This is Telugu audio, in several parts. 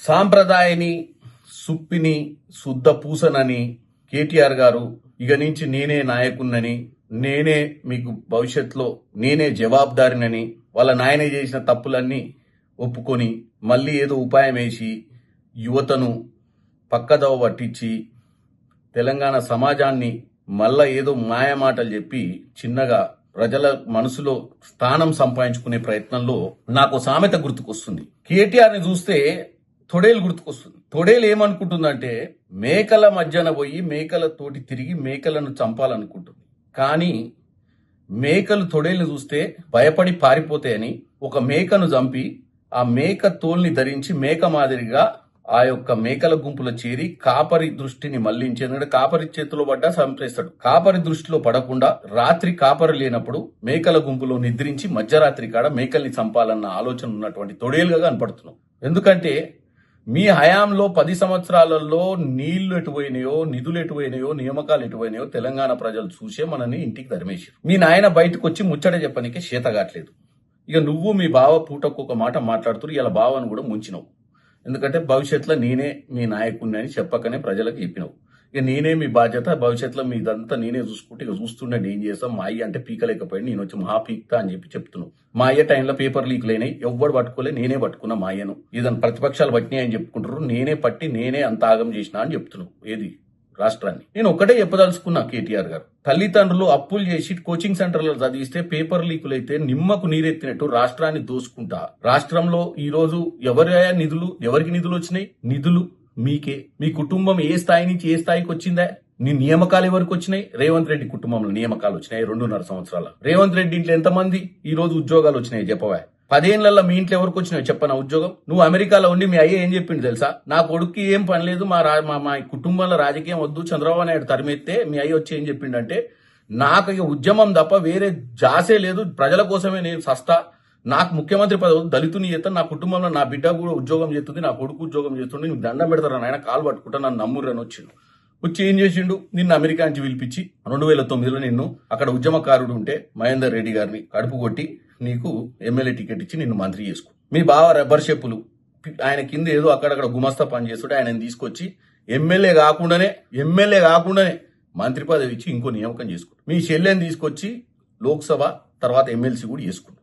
సాంప్రదాయని సుప్పిని శుద్ధ పూసనని కేటీఆర్ గారు ఇక నుంచి నేనే నాయకున్నని, నేనే మీకు భవిష్యత్తులో నేనే జవాబుదారినని, వాళ్ళ నాయన చేసిన తప్పులన్నీ ఒప్పుకొని మళ్ళీ ఏదో ఉపాయం వేసి యువతను పక్కదవ పట్టించి తెలంగాణ సమాజాన్ని మళ్ళా ఏదో మాయమాటలు చెప్పి చిన్నగా ప్రజల మనసులో స్థానం సంపాదించుకునే ప్రయత్నంలో నాకు సామెత గుర్తుకొస్తుంది. కేటీఆర్ ని చూస్తే తొడేలు గుర్తుకొస్తుంది. తొడేలు ఏమనుకుంటుందంటే మేకల మధ్యన పోయి మేకలతోటి తిరిగి మేకలను చంపాలనుకుంటుంది. కానీ మేకలు తొడేలు చూస్తే భయపడి పారిపోతాయని ఒక మేకను చంపి ఆ మేక తోల్ని ధరించి మేక మాదిరిగా ఆ యొక్క మేకల గుంపులో చేరి కాపరి దృష్టిని మళ్లించి, ఎందుకంటే కాపరి చేతిలో పడ్డా చంపేస్తాడు. కాపరి దృష్టిలో పడకుండా రాత్రి కాపరి లేనప్పుడు మేకల గుంపులో నిద్రించి మధ్యరాత్రి కాడ మేకల్ని చంపాలన్న ఆలోచన ఉన్నటువంటి తొడేలుగా కనపడుతున్నాం. ఎందుకంటే మీ హయాంలో 10 సంవత్సరాలలో నీళ్లు ఎటుపోయినాయో, నిధులు ఎటుపోయినాయో, నియామకాలు ఎటుపోయినాయో తెలంగాణ ప్రజలు చూసే మనని ఇంటికి ధర్మేశారు. మీ నాయన బయటకు వచ్చి ముచ్చట చెప్పనీకే చేతగాట్లేదు. ఇక నువ్వు మీ బావ పూటకు ఒక మాట మాట్లాడుతూ ఇలా బావను కూడా ముంచినావు. ఎందుకంటే భవిష్యత్తులో నేనే మీ నాయకుడిని అని చెప్పకనే ప్రజలకు చెప్పినావు. ఇక నేనే మీ బాధ్యత, భవిష్యత్తులో మీదంతా నేనే చూసుకుంటే ఇక చూస్తుండే ఏం చేస్తాం. మా అయ్య అంటే పీకలేకపోయింది, నేను వచ్చి మహా పీక్తా అని చెప్పి చెప్తున్నావు. మా అయ్య టైంలో పేపర్ లీక్లు అయినాయి, ఎవ్వడు పట్టుకోలే, నేనే పట్టుకున్నా మా అయ్యను. ఇదని ప్రతిపక్షాలు పట్టినాయి అని చెప్పుకుంటారు, నేనే పట్టి నేనే అంత ఆగం చేసినా అని చెప్తున్నావు. ఏది రాష్ట్రాన్ని నేను ఒక్కటే చెప్పదలుచుకున్నా కేటీఆర్ గారు, తల్లిదండ్రులు అప్పులు చేసి కోచింగ్ సెంటర్లో చదివిస్తే పేపర్ లీకులైతే నిమ్మకు నీరెత్తినట్టు రాష్ట్రాన్ని దోసుకుంటా. రాష్ట్రంలో ఈ రోజు ఎవరికి నిధులు వచ్చినాయి? నిధులు మీకే. మీ కుటుంబం ఏ స్థాయి నుంచి ఏ స్థాయికి వచ్చిందా? నీ నియామకాలు ఎవరికి వచ్చినాయి? రేవంత్ రెడ్డి కుటుంబంలో నియామకాలు వచ్చినాయి 2.5 సంవత్సరాల. రేవంత్ రెడ్డి ఇంట్లో ఎంతమంది ఈ రోజు ఉద్యోగాలు వచ్చినాయి చెప్పవా? 10 ఏళ్లలో మీ ఇంట్లో ఎవరికి వచ్చినాయి చెప్పనా ఉద్యోగం? నువ్వు అమెరికాలో ఉండి మీ అయ్య ఏం చెప్పిండు తెలుసా? నా కొడుక్కి ఏం పని లేదు, మా కుటుంబంలో రాజకీయం వద్దు, చంద్రబాబు నాయుడు తరిమెత్తే మీ అయ్య వచ్చి ఏం చెప్పిండంటే, నాకు ఇక ఉద్యమం తప్ప వేరే జాసే లేదు, ప్రజల కోసమే నేను సస్తా, నాకు ముఖ్యమంత్రి పదవి దళితుని చేస్తాను, నా కుటుంబంలో నా బిడ్డ కూడా ఉద్యోగం చేస్తుంది, నా కొడుకు ఉద్యోగం చేస్తుంది, నీకు దండం పెడతారు ఆయన కాలు పట్టుకుంటా నన్ను నమ్మురని వచ్చిండు. వచ్చి ఏం చేసిండు? నిన్ను అమెరికా నుంచి పిలిపించి 2009లో నిన్ను అక్కడ ఉద్యమకారుడు ఉంటే మహేందర్ రెడ్డి గారిని కడుపు కొట్టి నీకు ఎమ్మెల్యే టికెట్ ఇచ్చి నిన్ను మంత్రి చేసుకో. మీ బావ రబ్బర్ చెప్పులు ఆయన కింద ఏదో అక్కడక్కడ గుమస్తా పని చేస్తుంటే ఆయన తీసుకొచ్చి ఎమ్మెల్యే కాకుండానే మంత్రి పదవి ఇచ్చి ఇంకో నియామకం చేసుకుంటాడు. మీ చెల్లెని తీసుకొచ్చి లోక్సభ తర్వాత ఎమ్మెల్సీ కూడా చేసుకుంటాడు.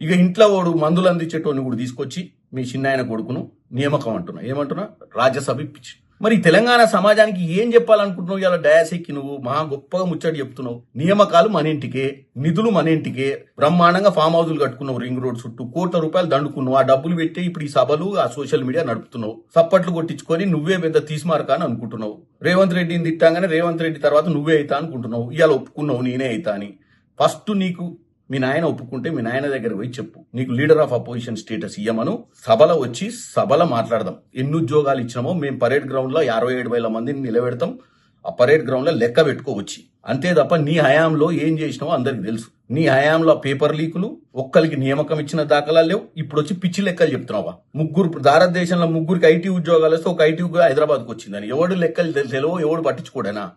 ఇక ఇంట్లో వాడు మందులు అందించేటోని కూడా తీసుకొచ్చి మీ చిన్నాయన కొడుకును నియామకం ఏమంటున్నా రాజ్యసభ ఇప్పించి. మరి తెలంగాణ సమాజానికి ఏం చెప్పాలనుకుంటున్నావు? ఇలా డయాస్ ఎక్కి నువ్వు మహా గొప్పగా ముచ్చట చెప్తున్నావు. నియామకాలు మన ఇంటికే, నిధులు మన ఇంటికే, బ్రహ్మాండంగా ఫామ్ హౌజులు కట్టుకున్నావు, రింగ్ రోడ్ చుట్టూ కోట్ల రూపాయలు దండుకున్నావు. ఆ డబ్బులు పెట్టి ఇప్పుడు ఈ సభలు ఆ సోషల్ మీడియా నడుపుతున్నావు. సప్పట్లు కొట్టించుకొని నువ్వే పెద్ద తీసిమారకా అని అనుకుంటున్నావు. రేవంత్ రెడ్డిని తిట్టాగానే రేవంత్ రెడ్డి తర్వాత నువ్వే అవుతా అనుకుంటున్నావు. ఇవాళ ఒప్పుకున్నావు నేనే అవుతా అని. ఫస్ట్ నీకు మీ నాయన ఒప్పుకుంటే మీ నాయన దగ్గర పోయి చెప్పు, నీకు లీడర్ ఆఫ్ అపోజిషన్ స్టేటస్ ఇయ్యమను, సభలో వచ్చి సభలో మాట్లాడదాం. ఎన్ని ఉద్యోగాలు ఇచ్చినామో మేము పరేడ్ గ్రౌండ్ లో 57,000 మందిని నిలబెడతాం. ఆ పరేడ్ గ్రౌండ్ లో లెక్క పెట్టుకోవచ్చి. అంతే తప్ప నీ హయాంలో ఏం చేసినావో అందరికి తెలుసు. నీ హయాంలో పేపర్ లీకులు, ఒక్కరికి నియామకం ఇచ్చిన దాఖలాలు లేవు. ఇప్పుడు వచ్చి పిచ్చి లెక్కలు చెప్తున్నావా? భారతదేశంలో 3 ఐటీ ఉద్యోగాలు వస్తే ఒక ఐటీ హైదరాబాద్కు వచ్చిందని ఎవడు లెక్కలు తెలియవు, ఎవడు పట్టించుకోడేనా?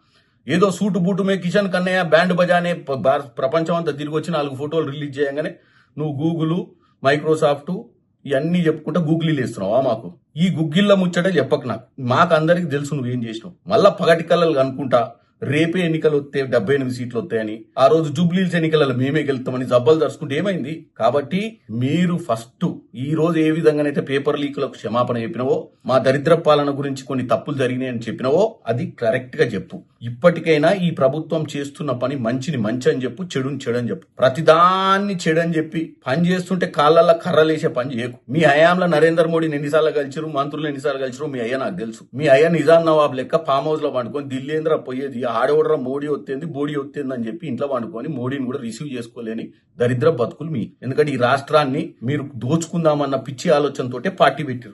ఏదో సూటు బూటు మే కిషన్ కన్నయ్య బ్యాండ్ బజానే ప్రపంచం అంతా తిరిగి వచ్చి 4 ఫోటోలు రిలీజ్ చేయగానే నువ్వు గూగుల్, మైక్రోసాఫ్ట్ ఇవన్నీ చెప్పుకుంటా గూగుల్ వేస్తున్నావా? మాకు ఈ గుగ్గిళ్ళ ముచ్చట చెప్పకు. మాకు అందరికి తెలుసు నువ్వేం చేసినావు. మళ్ళా పగటి కళ్ళలు అనుకుంటా రేపే ఎన్నికలు వస్తే 78 సీట్లు వస్తాయని, ఆ రోజు జూబ్లీహిల్స్ ఎన్నికలలో మేమే గెలుస్తామని జబ్బలు దరుచుకుంటే ఏమైంది? కాబట్టి మీరు ఫస్ట్ ఈ రోజు ఏ విధంగానైతే పేపర్ లీకులకు క్షమాపణ చెప్పినవో, మా దరిద్ర పాలన గురించి కొన్ని తప్పులు జరిగినాయని చెప్పినవో అది కరెక్ట్ గా చెప్పు. ఇప్పటికైనా ఈ ప్రభుత్వం చేస్తున్న పని మంచిని మంచి అని చెప్పు, చెడుని చెడు అని చెప్పు. ప్రతిదాన్ని చెడని చెప్పి పని చేస్తుంటే కాళ్ళల్లో కర్రలేసే పని చేయకు. మీ హయాంలో నరేంద్ర మోడీని ఎన్నిసార్లు కలిసిరు, మంత్రులు ఎన్నిసార్లు కలిసిరు మీ అయ్య నాకు తెలుసు. మీ అయ్య నిజాం నవాబ్ లెక్క ఫామ్ హౌస్ లో పండుకొని ఢిల్లీంద్ర పోయేది, ఆడవడరా మోడీ వస్తుంది బోడీ వస్తుంది అని చెప్పి ఇంట్లో వండుకొని మోడీని కూడా రిసీవ్ చేసుకోలేని దరిద్ర బతుకులు మీ. ఎందుకంటే ఈ రాష్ట్రాన్ని మీరు దోచుకుందామన్న పిచ్చి ఆలోచనతోటే పార్టీ పెట్టారు.